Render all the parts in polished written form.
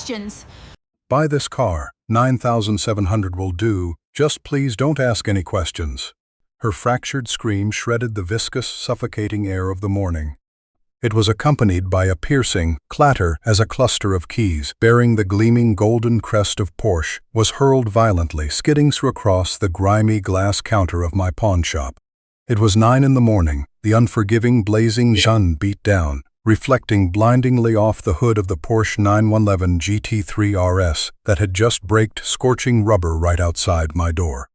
questions. Buy this car. 9,700 will do. Just please don't ask any questions. Her fractured scream shredded the viscous, suffocating air of the morning. It was accompanied by a piercing clatter as a cluster of keys, bearing the gleaming golden crest of Porsche, was hurled violently, skidding through across the grimy glass counter of my pawnshop. It was 9 in the morning. The unforgiving, blazing sun beat down, reflecting blindingly off the hood of the Porsche 911 GT3 RS that had just braked, scorching rubber right outside my door.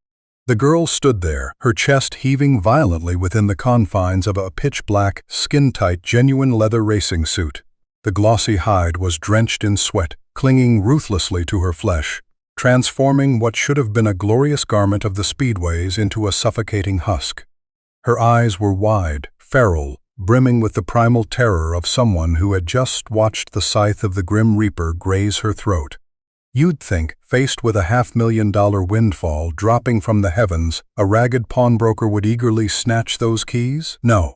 The girl stood there, her chest heaving violently within the confines of a pitch-black, skin-tight, genuine leather racing suit. The glossy hide was drenched in sweat, clinging ruthlessly to her flesh, transforming what should have been a glorious garment of the speedways into a suffocating husk. Her eyes were wide, feral, brimming with the primal terror of someone who had just watched the scythe of the Grim Reaper graze her throat. You'd think, faced with a $500,000 windfall dropping from the heavens, a ragged pawnbroker would eagerly snatch those keys? No.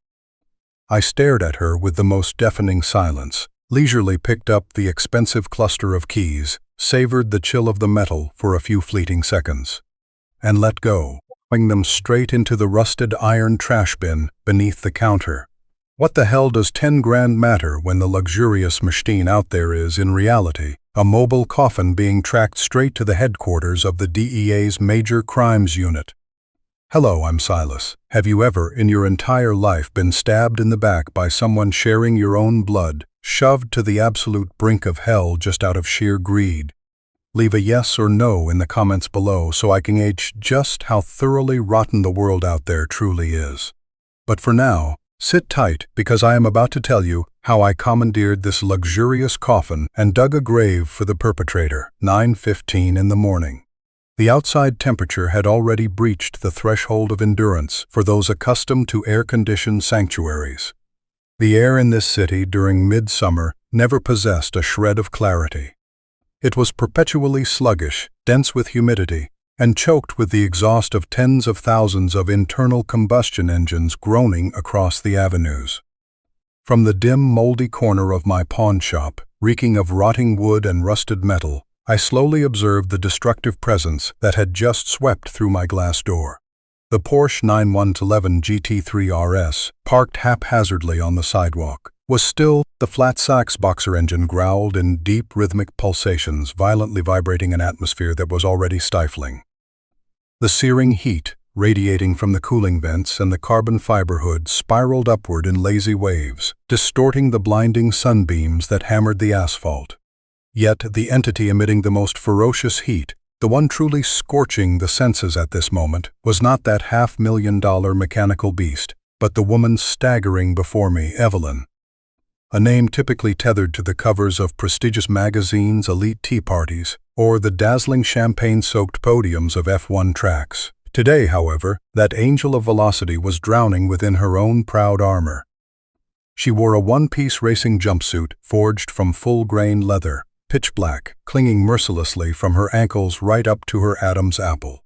I stared at her with the most deafening silence, leisurely picked up the expensive cluster of keys, savored the chill of the metal for a few fleeting seconds, and let go, throwing them straight into the rusted iron trash bin beneath the counter. What the hell does 10 grand matter when the luxurious machine out there is, in reality, a mobile coffin being tracked straight to the headquarters of the DEA's Major Crimes Unit? Hello, I'm Silas. Have you ever, in your entire life, been stabbed in the back by someone sharing your own blood, shoved to the absolute brink of hell just out of sheer greed? Leave a yes or no in the comments below so I can gauge just how thoroughly rotten the world out there truly is. But for now, sit tight, because I am about to tell you how I commandeered this luxurious coffin and dug a grave for the perpetrator. 9:15 in the morning. The outside temperature had already breached the threshold of endurance for those accustomed to air-conditioned sanctuaries. The air in this city during midsummer never possessed a shred of clarity. It was perpetually sluggish, dense with humidity, and choked with the exhaust of tens of thousands of internal combustion engines groaning across the avenues. From the dim, moldy corner of my pawnshop, reeking of rotting wood and rusted metal, I slowly observed the destructive presence that had just swept through my glass door. The Porsche 911 GT3 RS, parked haphazardly on the sidewalk, was still. The flat sax boxer engine growled in deep, rhythmic pulsations, violently vibrating an atmosphere that was already stifling. The searing heat, radiating from the cooling vents and the carbon fiber hood, spiraled upward in lazy waves, distorting the blinding sunbeams that hammered the asphalt. Yet the entity emitting the most ferocious heat, the one truly scorching the senses at this moment, was not that $500,000 mechanical beast, but the woman staggering before me, Evelyn. A name typically tethered to the covers of prestigious magazines, elite tea parties, or the dazzling champagne-soaked podiums of F1 tracks. Today, however, that angel of velocity was drowning within her own proud armor. She wore a one-piece racing jumpsuit forged from full-grain leather, pitch black, clinging mercilessly from her ankles right up to her Adam's apple.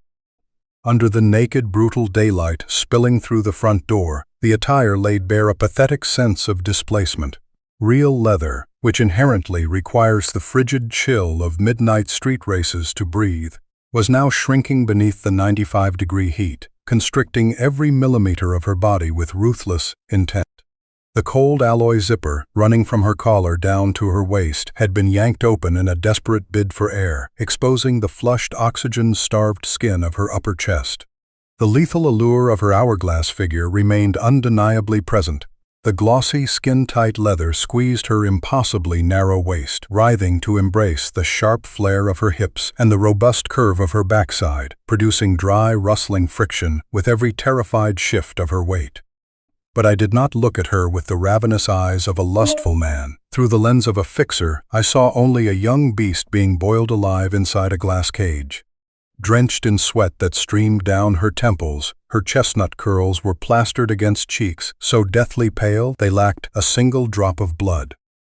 Under the naked, brutal daylight spilling through the front door, the attire laid bare a pathetic sense of displacement. Real leather, which inherently requires the frigid chill of midnight street races to breathe, was now shrinking beneath the 95-degree heat, constricting every millimeter of her body with ruthless intent. The cold alloy zipper, running from her collar down to her waist, had been yanked open in a desperate bid for air, exposing the flushed, oxygen-starved skin of her upper chest. The lethal allure of her hourglass figure remained undeniably present. The glossy, skin-tight leather squeezed her impossibly narrow waist, writhing to embrace the sharp flare of her hips and the robust curve of her backside, producing dry, rustling friction with every terrified shift of her weight. But I did not look at her with the ravenous eyes of a lustful man. Through the lens of a fixer, I saw only a young beast being boiled alive inside a glass cage. Drenched in sweat that streamed down her temples, her chestnut curls were plastered against cheeks so deathly pale they lacked a single drop of blood.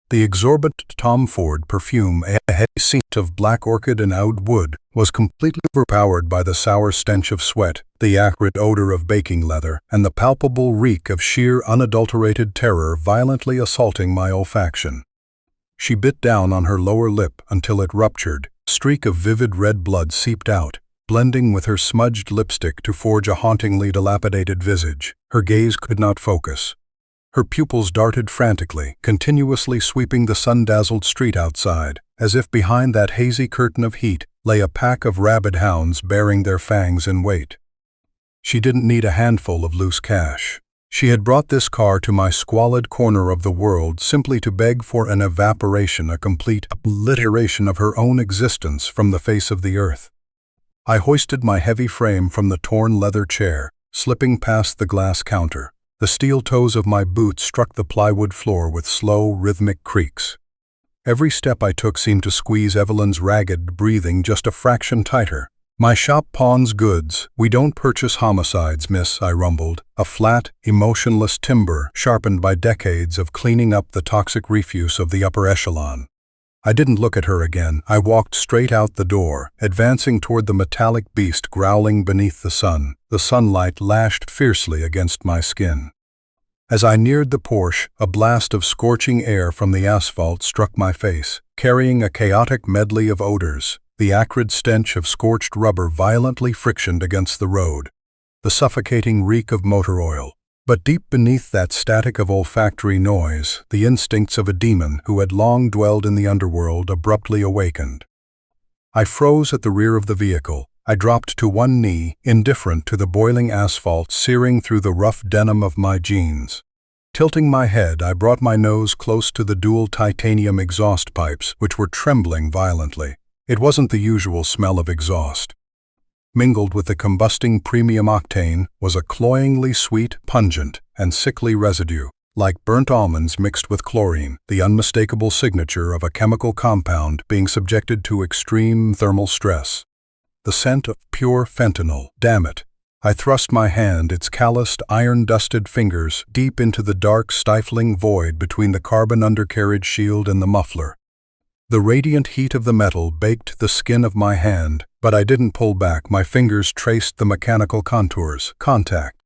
The exorbitant Tom Ford perfume, a heavy scent of black orchid and oud wood, was completely overpowered by the sour stench of sweat, the acrid odor of baking leather, and the palpable reek of sheer unadulterated terror violently assaulting my olfaction. She bit down on her lower lip until it ruptured. A streak of vivid red blood seeped out, blending with her smudged lipstick to forge a hauntingly dilapidated visage. Her gaze could not focus. Her pupils darted frantically, continuously sweeping the sun-dazzled street outside, as if behind that hazy curtain of heat lay a pack of rabid hounds bearing their fangs in wait. She didn't need a handful of loose cash. She had brought this car to my squalid corner of the world simply to beg for an evaporation, a complete obliteration of her own existence from the face of the earth. I hoisted my heavy frame from the torn leather chair, slipping past the glass counter. The steel toes of my boots struck the plywood floor with slow, rhythmic creaks. Every step I took seemed to squeeze Evelyn's ragged breathing just a fraction tighter. "My shop pawns goods. We don't purchase homicides, miss," I rumbled, a flat, emotionless timbre sharpened by decades of cleaning up the toxic refuse of the upper echelon. I didn't look at her again. I walked straight out the door, advancing toward the metallic beast growling beneath the sun. The sunlight lashed fiercely against my skin. As I neared the Porsche, a blast of scorching air from the asphalt struck my face, carrying a chaotic medley of odors. The acrid stench of scorched rubber violently frictioned against the road, the suffocating reek of motor oil. But deep beneath that static of olfactory noise, the instincts of a demon who had long dwelled in the underworld abruptly awakened. I froze at the rear of the vehicle. I dropped to one knee, indifferent to the boiling asphalt searing through the rough denim of my jeans. Tilting my head, I brought my nose close to the dual titanium exhaust pipes, which were trembling violently. It wasn't the usual smell of exhaust. Mingled with the combusting premium octane was a cloyingly sweet, pungent, and sickly residue, like burnt almonds mixed with chlorine, the unmistakable signature of a chemical compound being subjected to extreme thermal stress. The scent of pure fentanyl. Damn it. I thrust my hand, its calloused, iron-dusted fingers, deep into the dark, stifling void between the carbon undercarriage shield and the muffler. The radiant heat of the metal baked the skin of my hand, but I didn't pull back. My fingers traced the mechanical contours. Contact.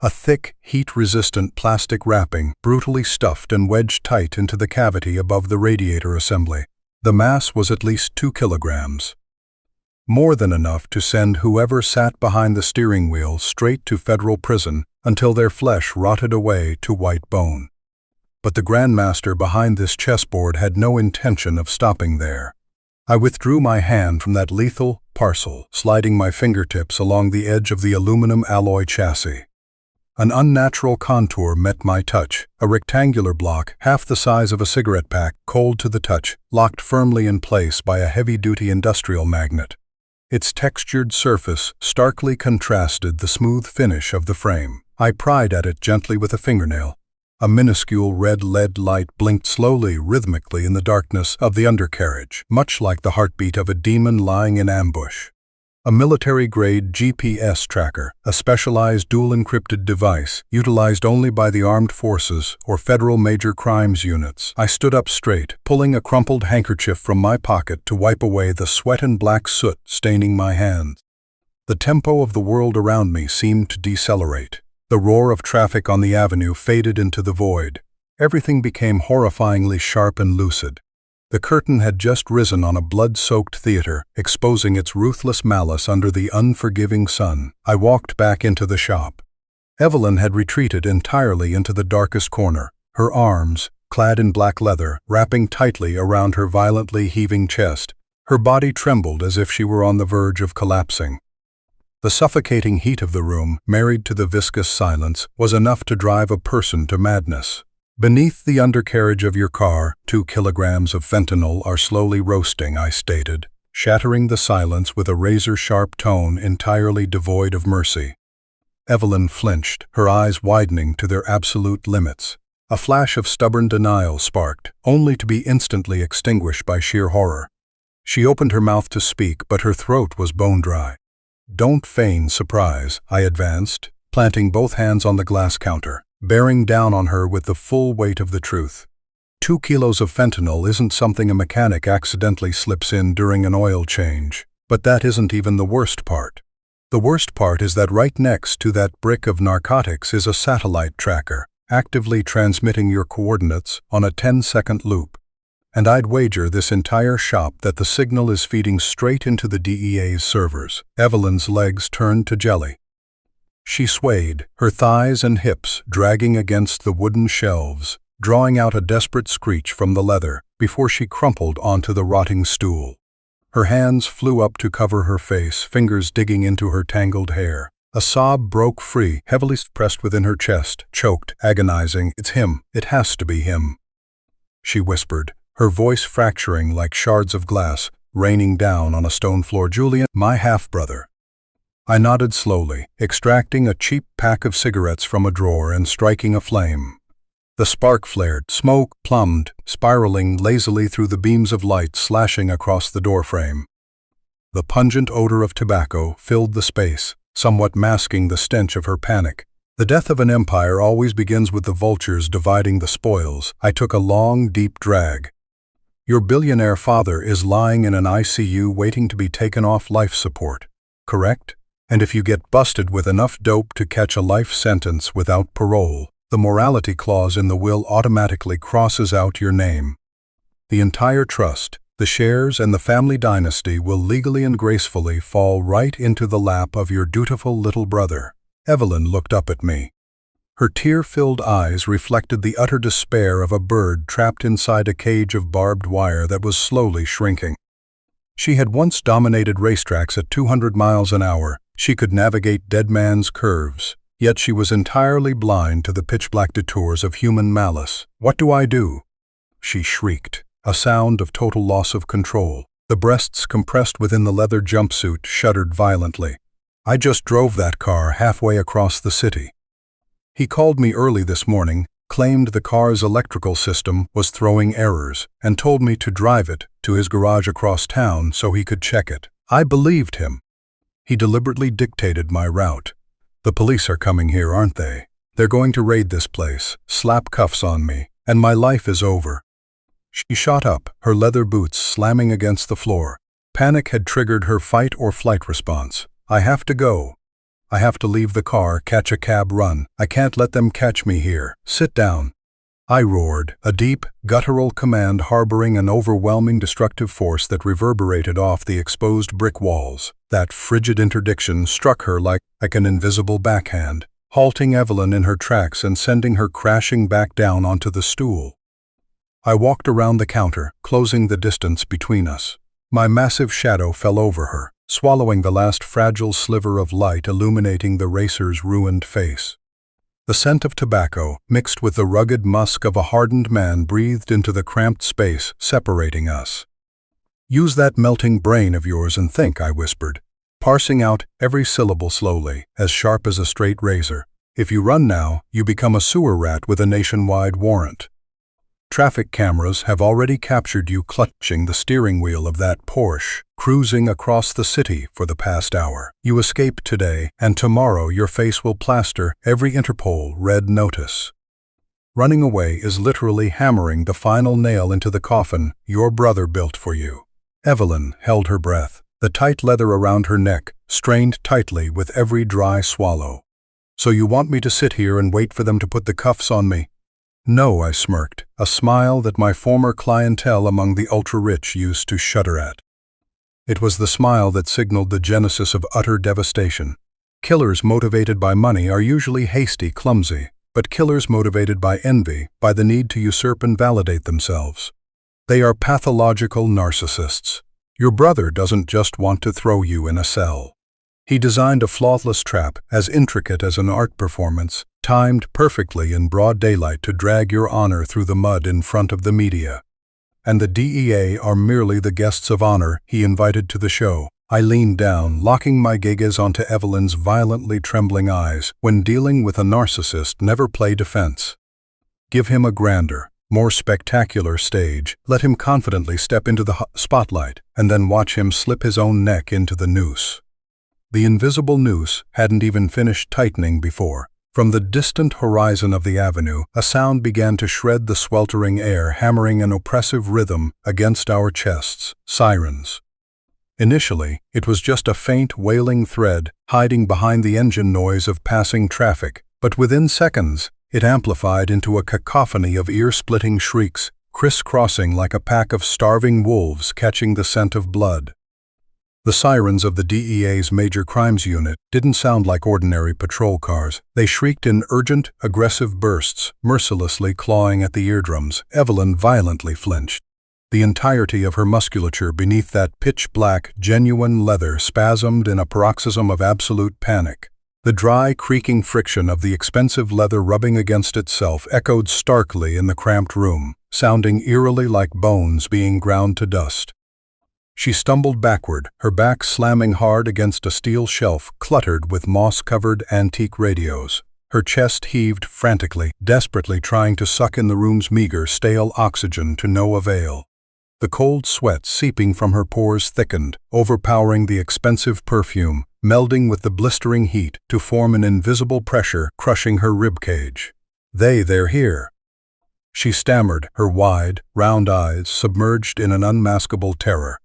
A thick, heat-resistant plastic wrapping, brutally stuffed and wedged tight into the cavity above the radiator assembly. The mass was at least 2 kilograms. More than enough to send whoever sat behind the steering wheel straight to federal prison until their flesh rotted away to white bone. But the grandmaster behind this chessboard had no intention of stopping there. I withdrew my hand from that lethal parcel, sliding my fingertips along the edge of the aluminum alloy chassis. An unnatural contour met my touch, a rectangular block half the size of a cigarette pack, cold to the touch, locked firmly in place by a heavy-duty industrial magnet. Its textured surface starkly contrasted the smooth finish of the frame. I pried at it gently with a fingernail. A minuscule red LED light blinked slowly, rhythmically in the darkness of the undercarriage, much like the heartbeat of a demon lying in ambush. A military-grade GPS tracker, a specialized dual-encrypted device utilized only by the armed forces or federal major crimes units. I stood up straight, pulling a crumpled handkerchief from my pocket to wipe away the sweat and black soot staining my hands. The tempo of the world around me seemed to decelerate. The roar of traffic on the avenue faded into the void. Everything became horrifyingly sharp and lucid. The curtain had just risen on a blood-soaked theater, exposing its ruthless malice under the unforgiving sun. I walked back into the shop. Evelyn had retreated entirely into the darkest corner, her arms, clad in black leather, wrapping tightly around her violently heaving chest. Her body trembled as if she were on the verge of collapsing. The suffocating heat of the room, married to the viscous silence, was enough to drive a person to madness. "Beneath the undercarriage of your car, 2 kilograms of fentanyl are slowly roasting," I stated, shattering the silence with a razor-sharp tone entirely devoid of mercy. Evelyn flinched, her eyes widening to their absolute limits. A flash of stubborn denial sparked, only to be instantly extinguished by sheer horror. She opened her mouth to speak, but her throat was bone-dry. "Don't feign surprise," I advanced, planting both hands on the glass counter, bearing down on her with the full weight of the truth. 2 kilos of fentanyl isn't something a mechanic accidentally slips in during an oil change. But that isn't even the worst part. The worst part is that right next to that brick of narcotics is a satellite tracker, actively transmitting your coordinates on a 10-second loop. And I'd wager this entire shop that the signal is feeding straight into the DEA's servers. Evelyn's legs turned to jelly. She swayed, her thighs and hips dragging against the wooden shelves, drawing out a desperate screech from the leather before she crumpled onto the rotting stool. Her hands flew up to cover her face, fingers digging into her tangled hair. A sob broke free, heavily pressed within her chest, choked, agonizing. "It's him. It has to be him," she whispered, her voice fracturing like shards of glass, raining down on a stone floor. "Julian, my half-brother." I nodded slowly, extracting a cheap pack of cigarettes from a drawer and striking a flame. The spark flared, smoke plumed, spiraling lazily through the beams of light slashing across the doorframe. The pungent odor of tobacco filled the space, somewhat masking the stench of her panic. The death of an empire always begins with the vultures dividing the spoils. I took a long, deep drag. "Your billionaire father is lying in an ICU waiting to be taken off life support, correct? And if you get busted with enough dope to catch a life sentence without parole, the morality clause in the will automatically crosses out your name. The entire trust, the shares and the family dynasty will legally and gracefully fall right into the lap of your dutiful little brother." Evelyn looked up at me. Her tear-filled eyes reflected the utter despair of a bird trapped inside a cage of barbed wire that was slowly shrinking. She had once dominated racetracks at 200 miles an hour. She could navigate dead man's curves, yet she was entirely blind to the pitch-black detours of human malice. "What do I do?" she shrieked, a sound of total loss of control. The breasts compressed within the leather jumpsuit shuddered violently. "I just drove that car halfway across the city. He called me early this morning, claimed the car's electrical system was throwing errors, and told me to drive it to his garage across town so he could check it. I believed him. He deliberately dictated my route. The police are coming here, aren't they? They're going to raid this place, slap cuffs on me, and my life is over." She shot up, her leather boots slamming against the floor. Panic had triggered her fight-or-flight response. "I have to go. I have to leave the car, catch a cab, run. I can't let them catch me here. Sit down." I roared, a deep, guttural command harboring an overwhelming destructive force that reverberated off the exposed brick walls. That frigid interdiction struck her like an invisible backhand, halting Evelyn in her tracks and sending her crashing back down onto the stool. I walked around the counter, closing the distance between us. My massive shadow fell over her, swallowing the last fragile sliver of light illuminating the racer's ruined face. The scent of tobacco, mixed with the rugged musk of a hardened man, breathed into the cramped space separating us. "Use that melting brain of yours and think," I whispered, parsing out every syllable slowly, as sharp as a straight razor. "If you run now, you become a sewer rat with a nationwide warrant. Traffic cameras have already captured you clutching the steering wheel of that Porsche, cruising across the city for the past hour. You escape today, and tomorrow your face will plaster every Interpol red notice. Running away is literally hammering the final nail into the coffin your brother built for you." Evelyn held her breath, the tight leather around her neck strained tightly with every dry swallow. "So you want me to sit here and wait for them to put the cuffs on me?" "No," I smirked, a smile that my former clientele among the ultra-rich used to shudder at. It was the smile that signaled the genesis of utter devastation. Killers motivated by money are usually hasty, clumsy, but killers motivated by envy, by the need to usurp and validate themselves. They are pathological narcissists. Your brother doesn't just want to throw you in a cell. He designed a flawless trap as intricate as an art performance, timed perfectly in broad daylight to drag your honor through the mud in front of the media. And the DEA are merely the guests of honor he invited to the show. I leaned down, locking my gaze onto Evelyn's violently trembling eyes. When dealing with a narcissist, never play defense. Give him a grander, more spectacular stage. Let him confidently step into the spotlight, and then watch him slip his own neck into the noose. The invisible noose hadn't even finished tightening before. From the distant horizon of the avenue, a sound began to shred the sweltering air, hammering an oppressive rhythm against our chests. Sirens. Initially, it was just a faint, wailing thread hiding behind the engine noise of passing traffic, but within seconds, it amplified into a cacophony of ear-splitting shrieks, crisscrossing like a pack of starving wolves catching the scent of blood. The sirens of the DEA's Major Crimes Unit didn't sound like ordinary patrol cars. They shrieked in urgent, aggressive bursts, mercilessly clawing at the eardrums. Evelyn violently flinched. The entirety of her musculature beneath that pitch-black, genuine leather spasmed in a paroxysm of absolute panic. The dry, creaking friction of the expensive leather rubbing against itself echoed starkly in the cramped room, sounding eerily like bones being ground to dust. She stumbled backward, her back slamming hard against a steel shelf cluttered with moss-covered antique radios. Her chest heaved frantically, desperately trying to suck in the room's meager, stale oxygen to no avail. The cold sweat seeping from her pores thickened, overpowering the expensive perfume, melding with the blistering heat to form an invisible pressure crushing her ribcage. They're here. She stammered, her wide, round eyes submerged in an unmaskable terror.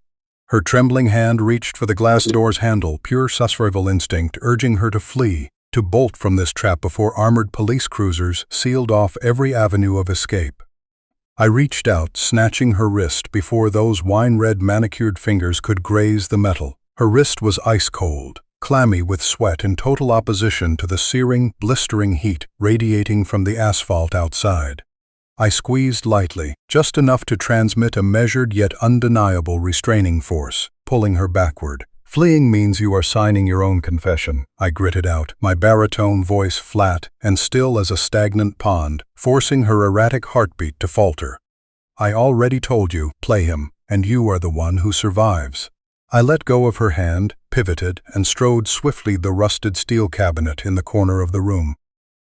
Her trembling hand reached for the glass door's handle, pure survival instinct urging her to flee, to bolt from this trap before armored police cruisers sealed off every avenue of escape. I reached out, snatching her wrist before those wine-red manicured fingers could graze the metal. Her wrist was ice-cold, clammy with sweat in total opposition to the searing, blistering heat radiating from the asphalt outside. I squeezed lightly, just enough to transmit a measured yet undeniable restraining force, pulling her backward. "Fleeing means you are signing your own confession," I gritted out, my baritone voice flat and still as a stagnant pond, forcing her erratic heartbeat to falter. "I already told you, play him, and you are the one who survives." I let go of her hand, pivoted, and strode swiftly the rusted steel cabinet in the corner of the room.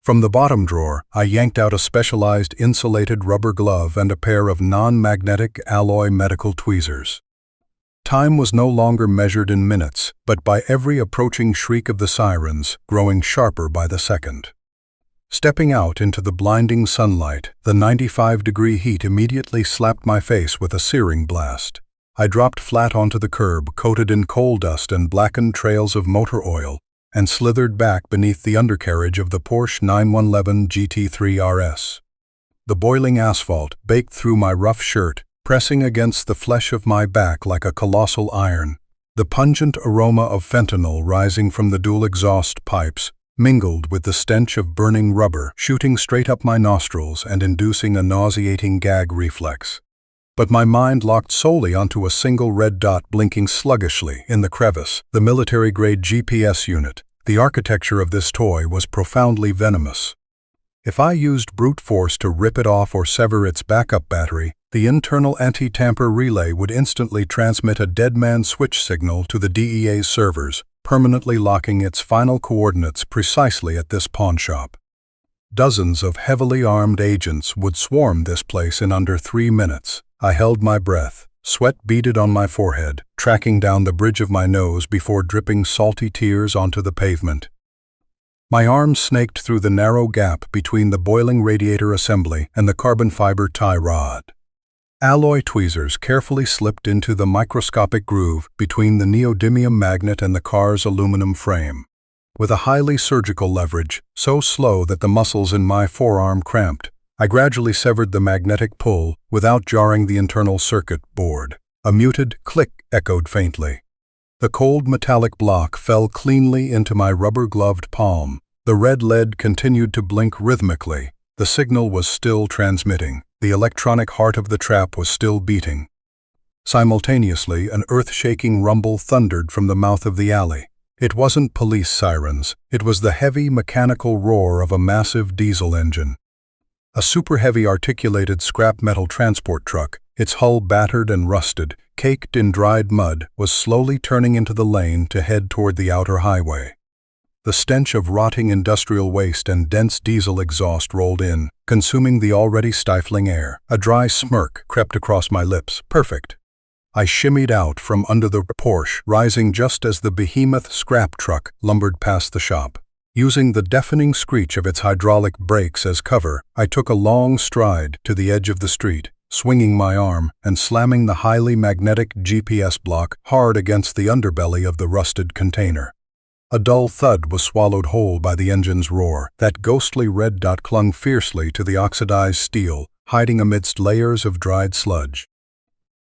From the bottom drawer, I yanked out a specialized insulated rubber glove and a pair of non-magnetic alloy medical tweezers. Time was no longer measured in minutes, but by every approaching shriek of the sirens, growing sharper by the second. Stepping out into the blinding sunlight, the 95-degree heat immediately slapped my face with a searing blast. I dropped flat onto the curb, coated in coal dust and blackened trails of motor oil, and slithered back beneath the undercarriage of the Porsche 911 GT3 RS. The boiling asphalt baked through my rough shirt, pressing against the flesh of my back like a colossal iron. The pungent aroma of fentanyl rising from the dual exhaust pipes mingled with the stench of burning rubber, shooting straight up my nostrils and inducing a nauseating gag reflex. But my mind locked solely onto a single red dot blinking sluggishly in the crevice, the military-grade GPS unit. The architecture of this toy was profoundly venomous. If I used brute force to rip it off or sever its backup battery, the internal anti-tamper relay would instantly transmit a dead man switch signal to the DEA's servers, permanently locking its final coordinates precisely at this pawnshop. Dozens of heavily armed agents would swarm this place in under 3 minutes. I held my breath, sweat beaded on my forehead, tracking down the bridge of my nose before dripping salty tears onto the pavement. My arms snaked through the narrow gap between the boiling radiator assembly and the carbon fiber tie rod. Alloy tweezers carefully slipped into the microscopic groove between the neodymium magnet and the car's aluminum frame. With a highly surgical leverage, so slow that the muscles in my forearm cramped, I gradually severed the magnetic pull without jarring the internal circuit board. A muted click echoed faintly. The cold metallic block fell cleanly into my rubber-gloved palm. The red lead continued to blink rhythmically. The signal was still transmitting. The electronic heart of the trap was still beating. Simultaneously, an earth-shaking rumble thundered from the mouth of the alley. It wasn't police sirens. It was the heavy mechanical roar of a massive diesel engine. A super-heavy articulated scrap metal transport truck, its hull battered and rusted, caked in dried mud, was slowly turning into the lane to head toward the outer highway. The stench of rotting industrial waste and dense diesel exhaust rolled in, consuming the already stifling air. A dry smirk crept across my lips. Perfect. I shimmied out from under the Porsche, rising just as the behemoth scrap truck lumbered past the shop. Using the deafening screech of its hydraulic brakes as cover, I took a long stride to the edge of the street, swinging my arm and slamming the highly magnetic GPS block hard against the underbelly of the rusted container. A dull thud was swallowed whole by the engine's roar. That ghostly red dot clung fiercely to the oxidized steel, hiding amidst layers of dried sludge.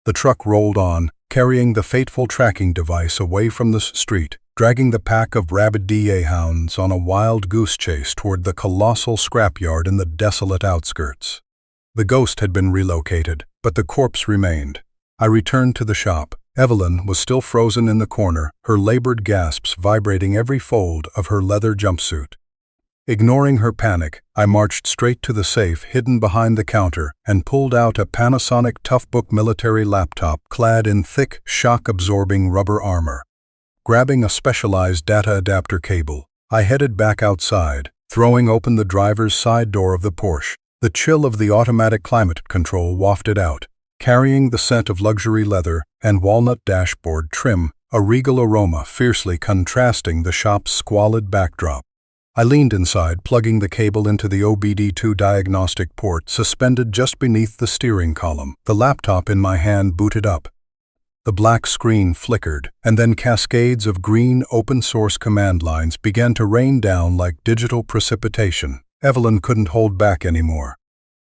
The truck rolled on, carrying the fateful tracking device away from the street, dragging the pack of rabid DA hounds on a wild goose chase toward the colossal scrapyard in the desolate outskirts. The ghost had been relocated, but the corpse remained. I returned to the shop. Evelyn was still frozen in the corner, her labored gasps vibrating every fold of her leather jumpsuit. Ignoring her panic, I marched straight to the safe hidden behind the counter and pulled out a Panasonic Toughbook military laptop clad in thick, shock-absorbing rubber armor. Grabbing a specialized data adapter cable, I headed back outside, throwing open the driver's side door of the Porsche. The chill of the automatic climate control wafted out, carrying the scent of luxury leather and walnut dashboard trim, a regal aroma fiercely contrasting the shop's squalid backdrop. I leaned inside, plugging the cable into the OBD2 diagnostic port suspended just beneath the steering column. The laptop in my hand booted up. The black screen flickered, and then cascades of green open-source command lines began to rain down like digital precipitation. Evelyn couldn't hold back anymore.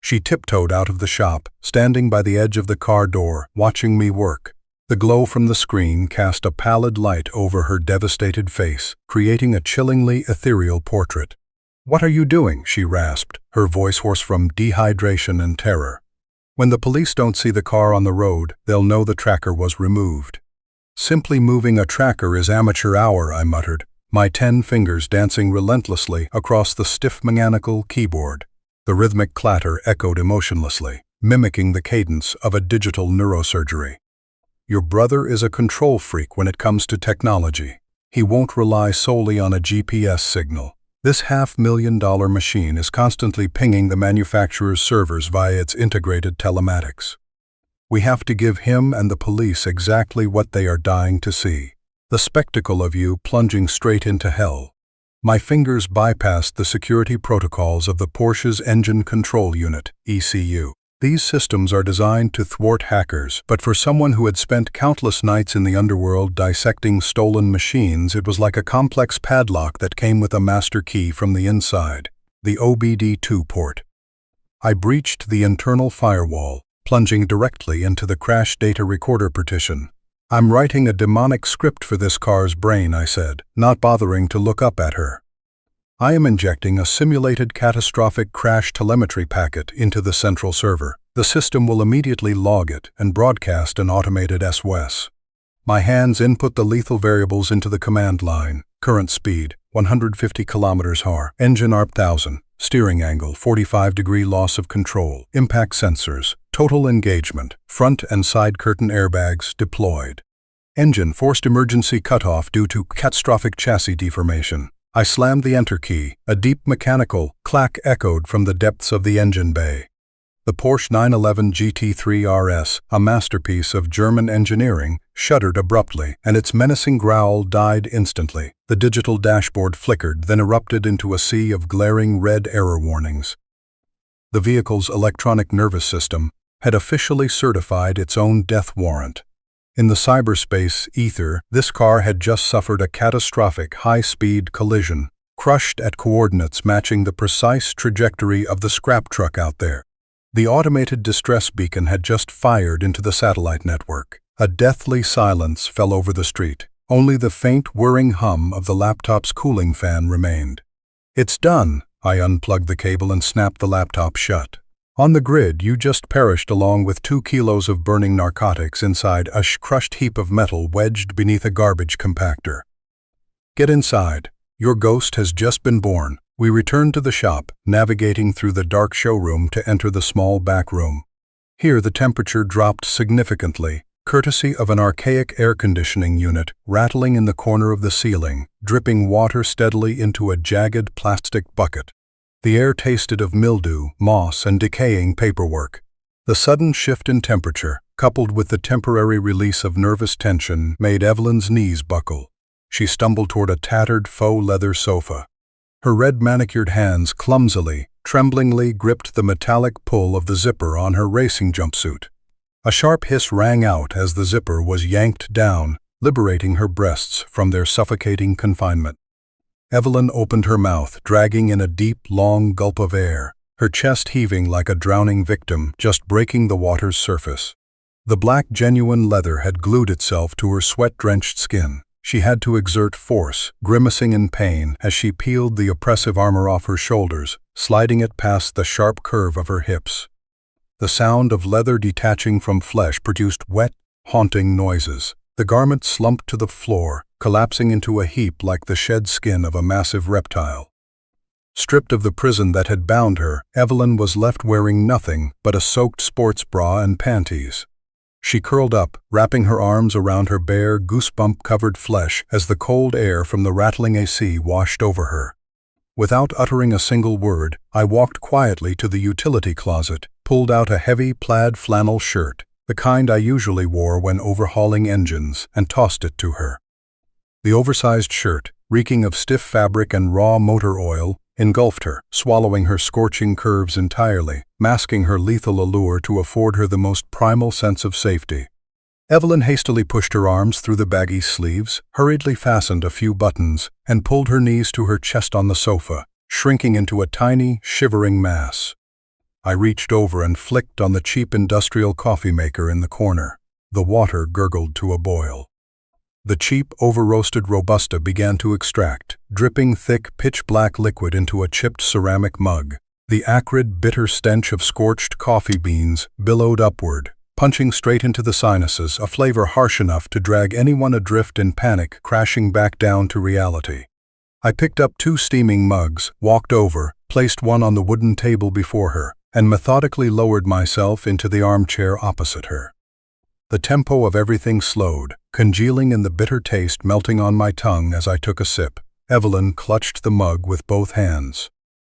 She tiptoed out of the shop, standing by the edge of the car door, watching me work. The glow from the screen cast a pallid light over her devastated face, creating a chillingly ethereal portrait. "What are you doing?" she rasped, her voice hoarse from dehydration and terror. "When the police don't see the car on the road, they'll know the tracker was removed." "Simply moving a tracker is amateur hour," I muttered, my 10 fingers dancing relentlessly across the stiff mechanical keyboard. The rhythmic clatter echoed emotionlessly, mimicking the cadence of a digital neurosurgery. "Your brother is a control freak when it comes to technology. He won't rely solely on a GPS signal. This $500,000 machine is constantly pinging the manufacturer's servers via its integrated telematics. We have to give him and the police exactly what they are dying to see. The spectacle of you plunging straight into hell." My fingers bypassed the security protocols of the Porsche's Engine Control Unit, ECU. These systems are designed to thwart hackers, but for someone who had spent countless nights in the underworld dissecting stolen machines, it was like a complex padlock that came with a master key from the inside, the OBD2 port. I breached the internal firewall, plunging directly into the crash data recorder partition. "I'm writing a demonic script for this car's brain," I said, not bothering to look up at her. "I am injecting a simulated catastrophic crash telemetry packet into the central server. The system will immediately log it and broadcast an automated SOS. My hands input the lethal variables into the command line. Current speed, 150 km/h. Engine ARP 1000. Steering angle, 45-degree loss of control. Impact sensors. Total engagement. Front and side curtain airbags deployed. Engine forced emergency cutoff due to catastrophic chassis deformation." I slammed the enter key. A deep mechanical clack echoed from the depths of the engine bay. The Porsche 911 GT3 RS, a masterpiece of German engineering, shuddered abruptly, and its menacing growl died instantly. The digital dashboard flickered, then erupted into a sea of glaring red error warnings. The vehicle's electronic nervous system had officially certified its own death warrant. In the cyberspace ether, this car had just suffered a catastrophic high-speed collision, crushed at coordinates matching the precise trajectory of the scrap truck out there. The automated distress beacon had just fired into the satellite network. A deathly silence fell over the street. Only the faint whirring hum of the laptop's cooling fan remained. "It's done." I unplugged the cable and snapped the laptop shut. "On the grid, you just perished along with 2 kilos of burning narcotics inside a crushed heap of metal wedged beneath a garbage compactor. Get inside. Your ghost has just been born." We returned to the shop, navigating through the dark showroom to enter the small back room. Here the temperature dropped significantly, courtesy of an archaic air conditioning unit rattling in the corner of the ceiling, dripping water steadily into a jagged plastic bucket. The air tasted of mildew, moss, and decaying paperwork. The sudden shift in temperature, coupled with the temporary release of nervous tension, made Evelyn's knees buckle. She stumbled toward a tattered faux leather sofa. Her red manicured hands clumsily, tremblingly gripped the metallic pull of the zipper on her racing jumpsuit. A sharp hiss rang out as the zipper was yanked down, liberating her breasts from their suffocating confinement. Evelyn opened her mouth, dragging in a deep, long gulp of air. her chest heaving like a drowning victim just breaking the water's surface. The black genuine leather had glued itself to her sweat-drenched skin. She had to exert force, grimacing in pain as she peeled the oppressive armor off her shoulders, sliding it past the sharp curve of her hips. The sound of leather detaching from flesh produced wet, haunting noises. The garment slumped to the floor, collapsing into a heap like the shed skin of a massive reptile. Stripped of the prison that had bound her, Evelyn was left wearing nothing but a soaked sports bra and panties. She curled up, wrapping her arms around her bare, goosebump-covered flesh as the cold air from the rattling AC washed over her. Without uttering a single word, I walked quietly to the utility closet, pulled out a heavy plaid flannel shirt, the kind I usually wore when overhauling engines, and tossed it to her. The oversized shirt, reeking of stiff fabric and raw motor oil, engulfed her, swallowing her scorching curves entirely, masking her lethal allure to afford her the most primal sense of safety. Evelyn hastily pushed her arms through the baggy sleeves, hurriedly fastened a few buttons, and pulled her knees to her chest on the sofa, shrinking into a tiny, shivering mass. I reached over and flicked on the cheap industrial coffee maker in the corner. The water gurgled to a boil. The cheap, over-roasted Robusta began to extract, dripping thick, pitch-black liquid into a chipped ceramic mug. The acrid, bitter stench of scorched coffee beans billowed upward, punching straight into the sinuses, a flavor harsh enough to drag anyone adrift in panic crashing back down to reality. I picked up 2 steaming mugs, walked over, placed one on the wooden table before her, and methodically lowered myself into the armchair opposite her. The tempo of everything slowed, congealing in the bitter taste melting on my tongue as I took a sip. Evelyn clutched the mug with both hands.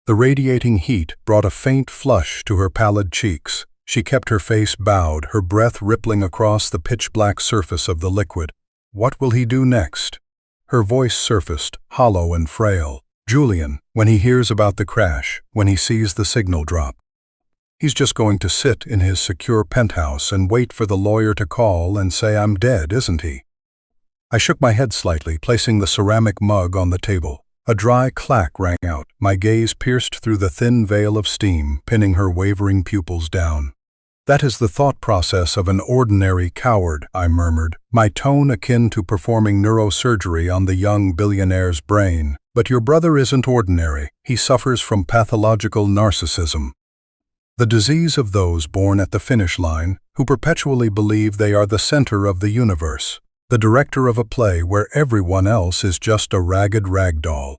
The radiating heat brought a faint flush to her pallid cheeks. She kept her face bowed, her breath rippling across the pitch-black surface of the liquid. What will he do next? Her voice surfaced, hollow and frail. Julian, when he hears about the crash, when he sees the signal drop. He's just going to sit in his secure penthouse and wait for the lawyer to call and say I'm dead, isn't he? I shook my head slightly, placing the ceramic mug on the table. A dry clack rang out, my gaze pierced through the thin veil of steam, pinning her wavering pupils down. That is the thought process of an ordinary coward, I murmured, my tone akin to performing neurosurgery on the young billionaire's brain. But your brother isn't ordinary. He suffers from pathological narcissism. The disease of those born at the finish line, who perpetually believe they are the center of the universe, the director of a play where everyone else is just a ragged rag doll.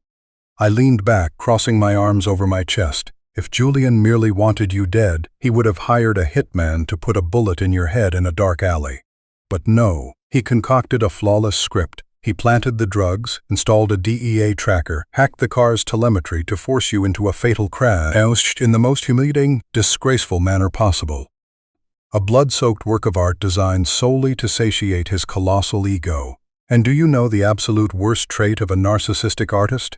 I leaned back, crossing my arms over my chest. If Julian merely wanted you dead, he would have hired a hitman to put a bullet in your head in a dark alley. But no, he concocted a flawless script. He planted the drugs, installed a DEA tracker, hacked the car's telemetry to force you into a fatal crash in the most humiliating, disgraceful manner possible. A blood-soaked work of art designed solely to satiate his colossal ego. And do you know the absolute worst trait of a narcissistic artist?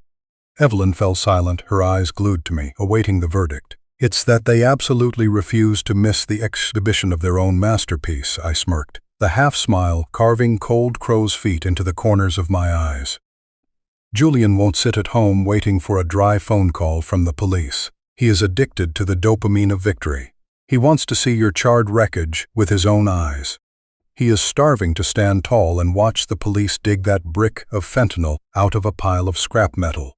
Evelyn fell silent, her eyes glued to me, awaiting the verdict. It's that they absolutely refuse to miss the exhibition of their own masterpiece, I smirked, the half-smile carving cold crow's feet into the corners of my eyes. Julian won't sit at home waiting for a dry phone call from the police. He is addicted to the dopamine of victory. He wants to see your charred wreckage with his own eyes. He is starving to stand tall and watch the police dig that brick of fentanyl out of a pile of scrap metal.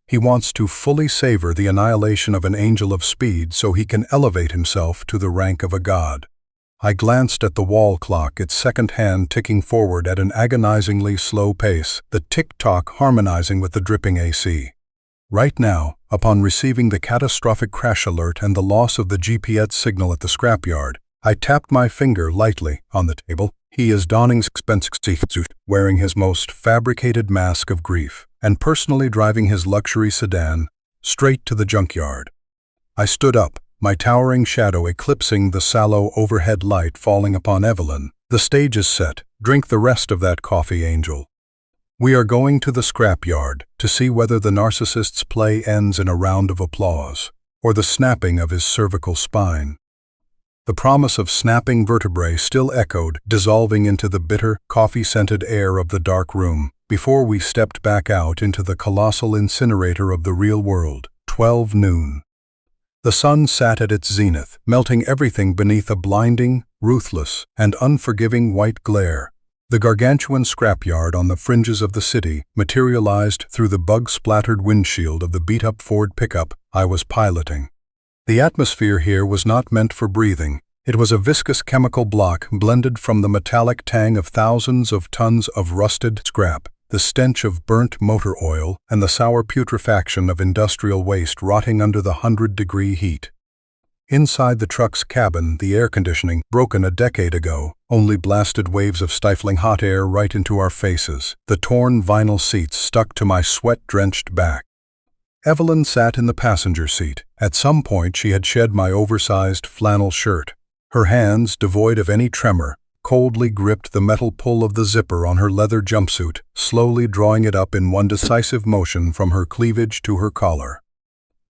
He wants to fully savor the annihilation of an angel of speed so he can elevate himself to the rank of a god. I glanced at the wall clock, its second hand ticking forward at an agonizingly slow pace, the tick-tock harmonizing with the dripping AC. Right now, upon receiving the catastrophic crash alert and the loss of the GPS signal at the scrapyard, I tapped my finger lightly on the table. He is donning expensive suit, wearing his most fabricated mask of grief, and personally driving his luxury sedan straight to the junkyard. I stood up, my towering shadow eclipsing the sallow overhead light falling upon Evelyn. The stage is set. Drink the rest of that coffee, Angel. We are going to the scrapyard to see whether the narcissist's play ends in a round of applause, or the snapping of his cervical spine. The promise of snapping vertebrae still echoed, dissolving into the bitter, coffee-scented air of the dark room, before we stepped back out into the colossal incinerator of the real world. 12 noon. The sun sat at its zenith, melting everything beneath a blinding, ruthless, and unforgiving white glare. The gargantuan scrapyard on the fringes of the city materialized through the bug-splattered windshield of the beat-up Ford pickup I was piloting. The atmosphere here was not meant for breathing. It was a viscous chemical block blended from the metallic tang of thousands of tons of rusted scrap, the stench of burnt motor oil, and the sour putrefaction of industrial waste rotting under the 100-degree heat. Inside the truck's cabin, the air conditioning, broken a decade ago, only blasted waves of stifling hot air right into our faces. The torn vinyl seats stuck to my sweat-drenched back. Evelyn sat in the passenger seat. At some point she had shed my oversized flannel shirt. Her hands, devoid of any tremor, coldly gripped the metal pull of the zipper on her leather jumpsuit, slowly drawing it up in one decisive motion from her cleavage to her collar.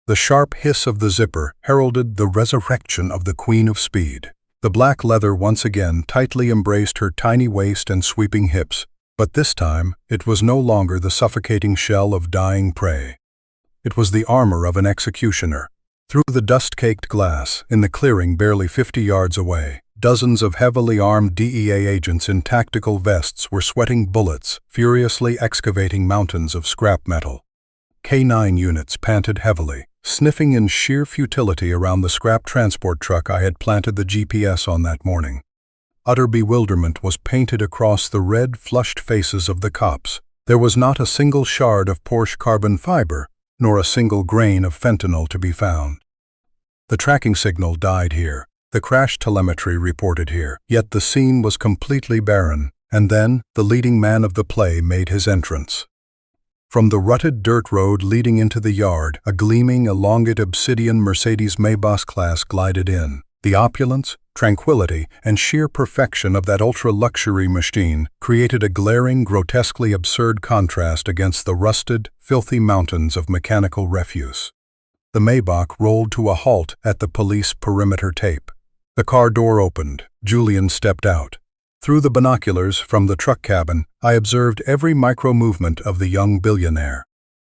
The sharp hiss of the zipper heralded the resurrection of the Queen of Speed. The black leather once again tightly embraced her tiny waist and sweeping hips, but this time it was no longer the suffocating shell of dying prey. It was the armor of an executioner. Through the dust-caked glass, in the clearing barely 50 yards away, dozens of heavily armed DEA agents in tactical vests were sweating bullets, furiously excavating mountains of scrap metal. K-9 units panted heavily, sniffing in sheer futility around the scrap transport truck I had planted the GPS on that morning. Utter bewilderment was painted across the red, flushed faces of the cops. There was not a single shard of Porsche carbon fiber, nor a single grain of fentanyl to be found. The tracking signal died here. The crash telemetry reported here. Yet the scene was completely barren, and then the leading man of the play made his entrance. From the rutted dirt road leading into the yard, a gleaming, elongate obsidian Mercedes Maybach class glided in. The opulence, tranquility, and sheer perfection of that ultra-luxury machine created a glaring, grotesquely absurd contrast against the rusted, filthy mountains of mechanical refuse. The Maybach rolled to a halt at the police perimeter tape. The car door opened. Julian stepped out. Through the binoculars from the truck cabin, I observed every micro-movement of the young billionaire.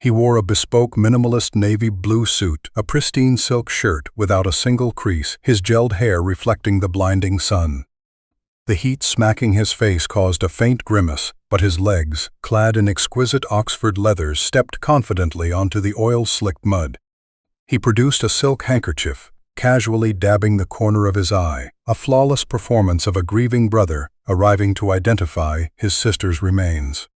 He wore a bespoke minimalist navy blue suit, a pristine silk shirt without a single crease, his gelled hair reflecting the blinding sun. The heat smacking his face caused a faint grimace, but his legs, clad in exquisite Oxford leathers, stepped confidently onto the oil-slicked mud. He produced a silk handkerchief, casually dabbing the corner of his eye, a flawless performance of a grieving brother arriving to identify his sister's remains.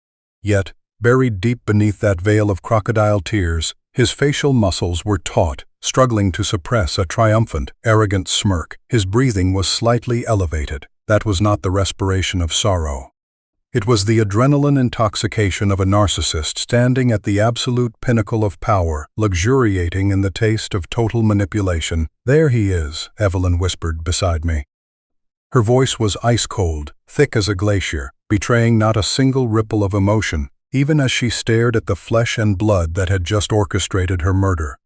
Yet, buried deep beneath that veil of crocodile tears, his facial muscles were taut, struggling to suppress a triumphant, arrogant smirk. His breathing was slightly elevated. That was not the respiration of sorrow. It was the adrenaline intoxication of a narcissist standing at the absolute pinnacle of power, luxuriating in the taste of total manipulation. "There he is," Evelyn whispered beside me. Her voice was ice-cold, thick as a glacier, betraying not a single ripple of emotion, even as she stared at the flesh and blood that had just orchestrated her murder.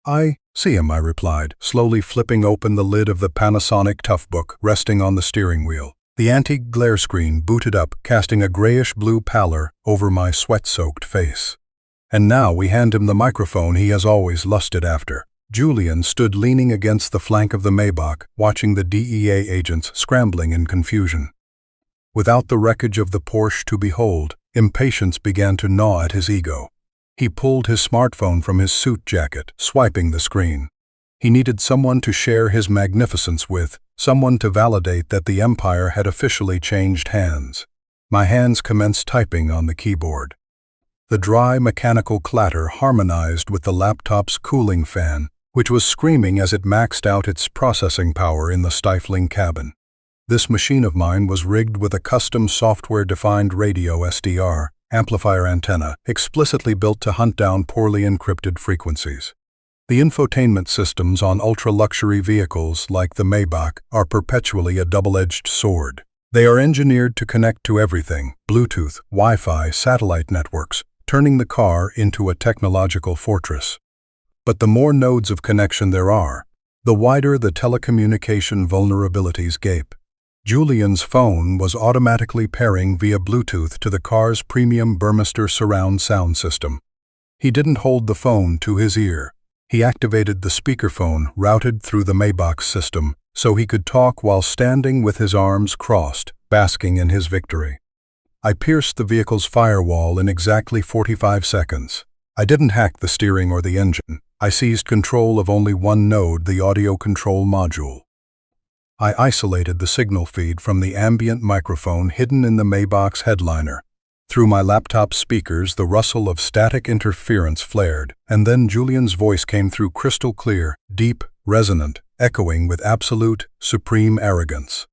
"I see him," I replied, slowly flipping open the lid of the Panasonic Toughbook resting on the steering wheel. The antique glare screen booted up, casting a grayish-blue pallor over my sweat-soaked face. "And now we hand him the microphone he has always lusted after." Julian stood leaning against the flank of the Maybach, watching the DEA agents scrambling in confusion. Without the wreckage of the Porsche to behold, impatience began to gnaw at his ego. He pulled his smartphone from his suit jacket, swiping the screen. He needed someone to share his magnificence with, someone to validate that the empire had officially changed hands. My hands commenced typing on the keyboard. The dry, mechanical clatter harmonized with the laptop's cooling fan, which was screaming as it maxed out its processing power in the stifling cabin. This machine of mine was rigged with a custom software-defined radio SDR amplifier antenna explicitly built to hunt down poorly encrypted frequencies. The infotainment systems on ultra-luxury vehicles like the Maybach are perpetually a double-edged sword. They are engineered to connect to everything: Bluetooth, Wi-Fi, satellite networks, turning the car into a technological fortress. But the more nodes of connection there are, the wider the telecommunication vulnerabilities gape. Julian's phone was automatically pairing via Bluetooth to the car's premium Burmester surround sound system. He didn't hold the phone to his ear. He activated the speakerphone routed through the Maybach system so he could talk while standing with his arms crossed, basking in his victory. I pierced the vehicle's firewall in exactly 45 seconds. I didn't hack the steering or the engine. I seized control of only one node, the audio control module. I isolated the signal feed from the ambient microphone hidden in the Maybach's headliner. Through my laptop speakers, the rustle of static interference flared, and then Julian's voice came through crystal clear, deep, resonant, echoing with absolute, supreme arrogance.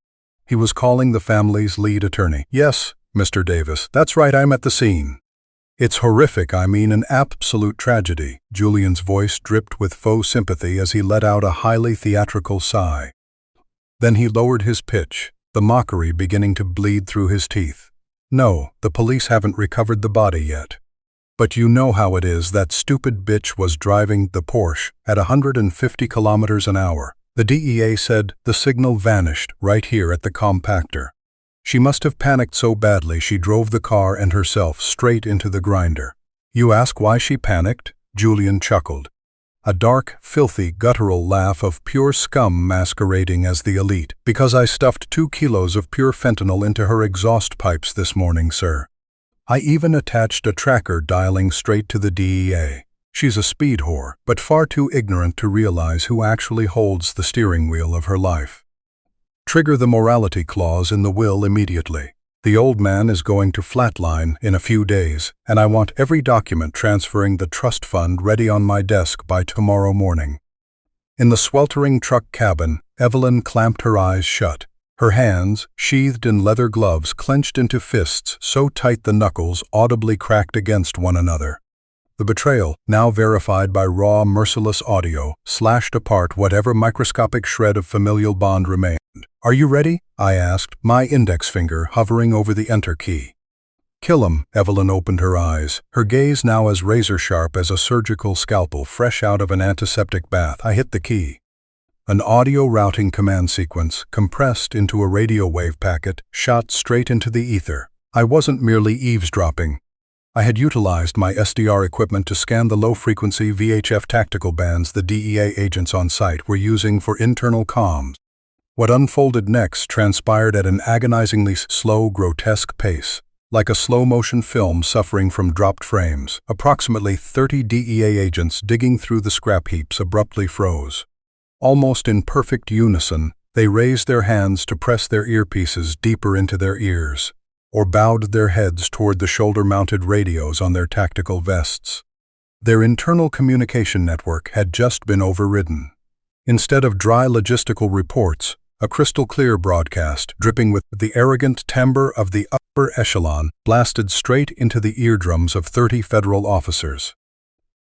He was calling the family's lead attorney. "Yes, Mr. Davis, that's right, I'm at the scene." "It's horrific, I mean an absolute tragedy." Julian's voice dripped with faux sympathy as he let out a highly theatrical sigh. Then he lowered his pitch, the mockery beginning to bleed through his teeth. "No, the police haven't recovered the body yet. But you know how it is, that stupid bitch was driving the Porsche at 150 kilometers an hour. The DEA said the signal vanished right here at the compactor. She must have panicked so badly she drove the car and herself straight into the grinder." "You ask why she panicked?" Julian chuckled. A dark, filthy, guttural laugh of pure scum masquerading as the elite. "Because I stuffed 2 kilos of pure fentanyl into her exhaust pipes this morning, sir. I even attached a tracker dialing straight to the DEA. She's a speed whore, but far too ignorant to realize who actually holds the steering wheel of her life. Trigger the morality clause in the will immediately. The old man is going to flatline in a few days, and I want every document transferring the trust fund ready on my desk by tomorrow morning." In the sweltering truck cabin, Evelyn clamped her eyes shut. Her hands, sheathed in leather gloves, clenched into fists so tight the knuckles audibly cracked against one another. The betrayal, now verified by raw, merciless audio, slashed apart whatever microscopic shred of familial bond remained. "Are you ready?" I asked, my index finger hovering over the enter key. "Kill him." Evelyn opened her eyes, her gaze now as razor-sharp as a surgical scalpel fresh out of an antiseptic bath. I hit the key. An audio routing command sequence, compressed into a radio wave packet, shot straight into the ether. I wasn't merely eavesdropping. I had utilized my SDR equipment to scan the low-frequency VHF tactical bands the DEA agents on site were using for internal comms. What unfolded next transpired at an agonizingly slow, grotesque pace. Like a slow-motion film suffering from dropped frames, approximately 30 DEA agents digging through the scrap heaps abruptly froze. Almost in perfect unison, they raised their hands to press their earpieces deeper into their ears, or bowed their heads toward the shoulder-mounted radios on their tactical vests. Their internal communication network had just been overridden. Instead of dry logistical reports, a crystal-clear broadcast, dripping with the arrogant timbre of the upper echelon, blasted straight into the eardrums of 30 federal officers.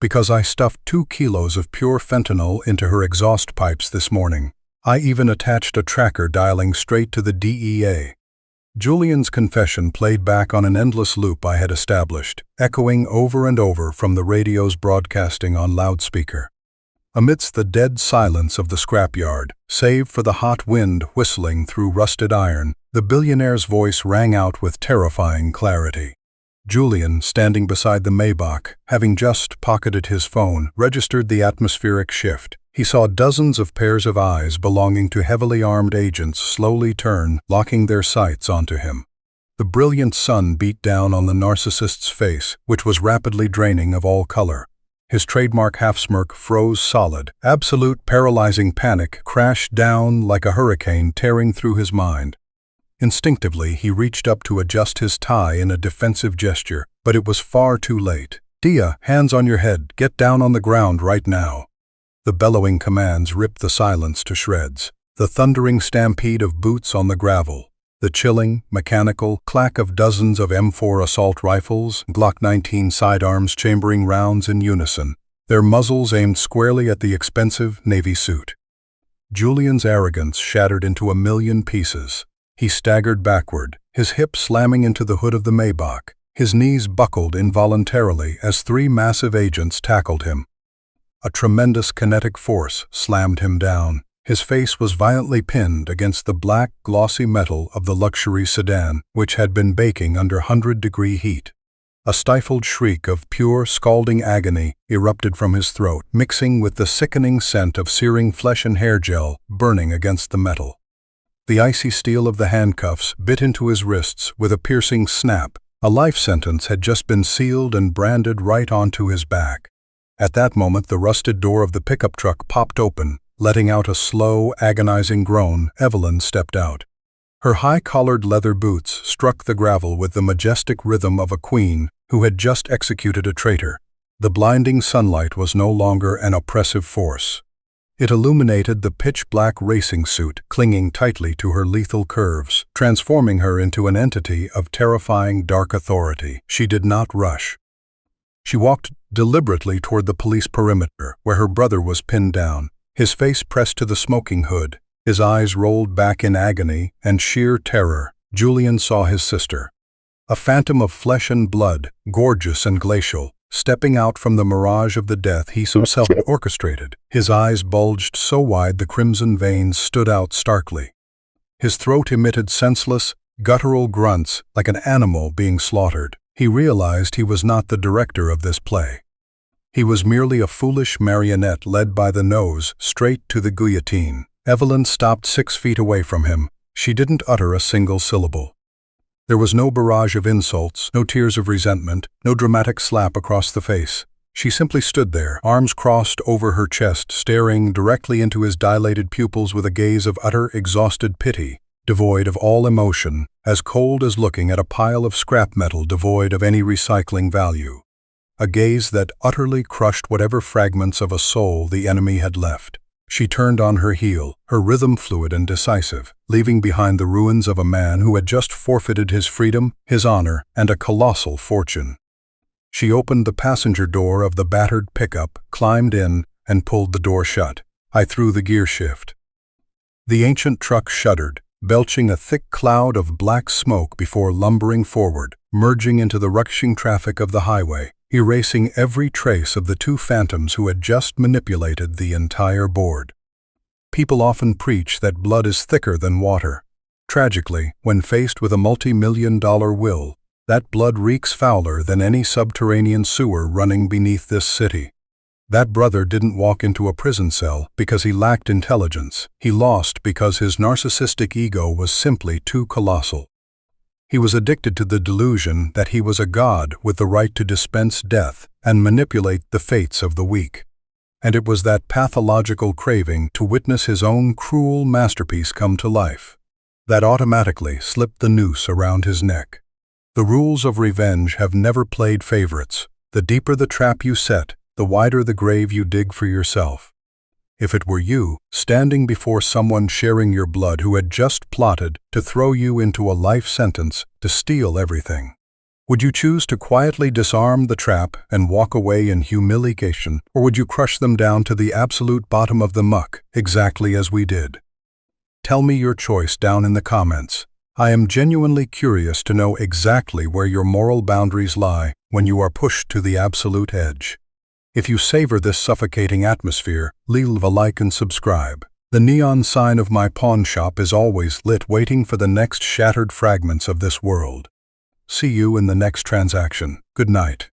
"Because I stuffed 2 kilos of pure fentanyl into her exhaust pipes this morning. I even attached a tracker dialing straight to the DEA." Julian's confession played back on an endless loop I had established, echoing over and over from the radios broadcasting on loudspeaker. Amidst the dead silence of the scrapyard, save for the hot wind whistling through rusted iron, the billionaire's voice rang out with terrifying clarity. Julian, standing beside the Maybach, having just pocketed his phone, registered the atmospheric shift. He saw dozens of pairs of eyes belonging to heavily armed agents slowly turn, locking their sights onto him. The brilliant sun beat down on the narcissist's face, which was rapidly draining of all color. His trademark half-smirk froze solid. Absolute paralyzing panic crashed down like a hurricane tearing through his mind. Instinctively, he reached up to adjust his tie in a defensive gesture, but it was far too late. "Dia, hands on your head, get down on the ground right now." The bellowing commands ripped the silence to shreds. The thundering stampede of boots on the gravel, the chilling, mechanical clack of dozens of M4 assault rifles, Glock 19 sidearms chambering rounds in unison, their muzzles aimed squarely at the expensive Navy suit. Julian's arrogance shattered into a million pieces. He staggered backward, his hip slamming into the hood of the Maybach. His knees buckled involuntarily as 3 massive agents tackled him. A tremendous kinetic force slammed him down. His face was violently pinned against the black, glossy metal of the luxury sedan, which had been baking under 100-degree heat. A stifled shriek of pure, scalding agony erupted from his throat, mixing with the sickening scent of searing flesh and hair gel burning against the metal. The icy steel of the handcuffs bit into his wrists with a piercing snap. A life sentence had just been sealed and branded right onto his back. At that moment, the rusted door of the pickup truck popped open, letting out a slow, agonizing groan. Evelyn stepped out. Her high-collared leather boots struck the gravel with the majestic rhythm of a queen who had just executed a traitor. The blinding sunlight was no longer an oppressive force. It illuminated the pitch-black racing suit clinging tightly to her lethal curves, transforming her into an entity of terrifying dark authority. She did not rush. She walked deliberately toward the police perimeter, where her brother was pinned down, his face pressed to the smoking hood, his eyes rolled back in agony and sheer terror. Julian saw his sister, a phantom of flesh and blood, gorgeous and glacial, stepping out from the mirage of the death he himself had orchestrated. His eyes bulged so wide the crimson veins stood out starkly. His throat emitted senseless, guttural grunts like an animal being slaughtered. He realized he was not the director of this play. He was merely a foolish marionette led by the nose straight to the guillotine. Evelyn stopped 6 feet away from him. She didn't utter a single syllable. There was no barrage of insults, no tears of resentment, no dramatic slap across the face. She simply stood there, arms crossed over her chest, staring directly into his dilated pupils with a gaze of utter, exhausted pity, devoid of all emotion, as cold as looking at a pile of scrap metal devoid of any recycling value. A gaze that utterly crushed whatever fragments of a soul the enemy had left. She turned on her heel, her rhythm fluid and decisive, leaving behind the ruins of a man who had just forfeited his freedom, his honor, and a colossal fortune. She opened the passenger door of the battered pickup, climbed in, and pulled the door shut. I threw the gear shift. The ancient truck shuddered, belching a thick cloud of black smoke before lumbering forward, merging into the rushing traffic of the highway, erasing every trace of the two phantoms who had just manipulated the entire board. People often preach that blood is thicker than water. Tragically, when faced with a multi-million-dollar will, that blood reeks fouler than any subterranean sewer running beneath this city. That brother didn't walk into a prison cell because he lacked intelligence. He lost because his narcissistic ego was simply too colossal. He was addicted to the delusion that he was a god with the right to dispense death and manipulate the fates of the weak. And it was that pathological craving to witness his own cruel masterpiece come to life that automatically slipped the noose around his neck. The rules of revenge have never played favorites. The deeper the trap you set, the wider the grave you dig for yourself. If it were you, standing before someone sharing your blood who had just plotted to throw you into a life sentence to steal everything, would you choose to quietly disarm the trap and walk away in humiliation, or would you crush them down to the absolute bottom of the muck, exactly as we did? Tell me your choice down in the comments. I am genuinely curious to know exactly where your moral boundaries lie when you are pushed to the absolute edge. If you savor this suffocating atmosphere, leave a like and subscribe. The neon sign of my pawn shop is always lit, waiting for the next shattered fragments of this world. See you in the next transaction. Good night.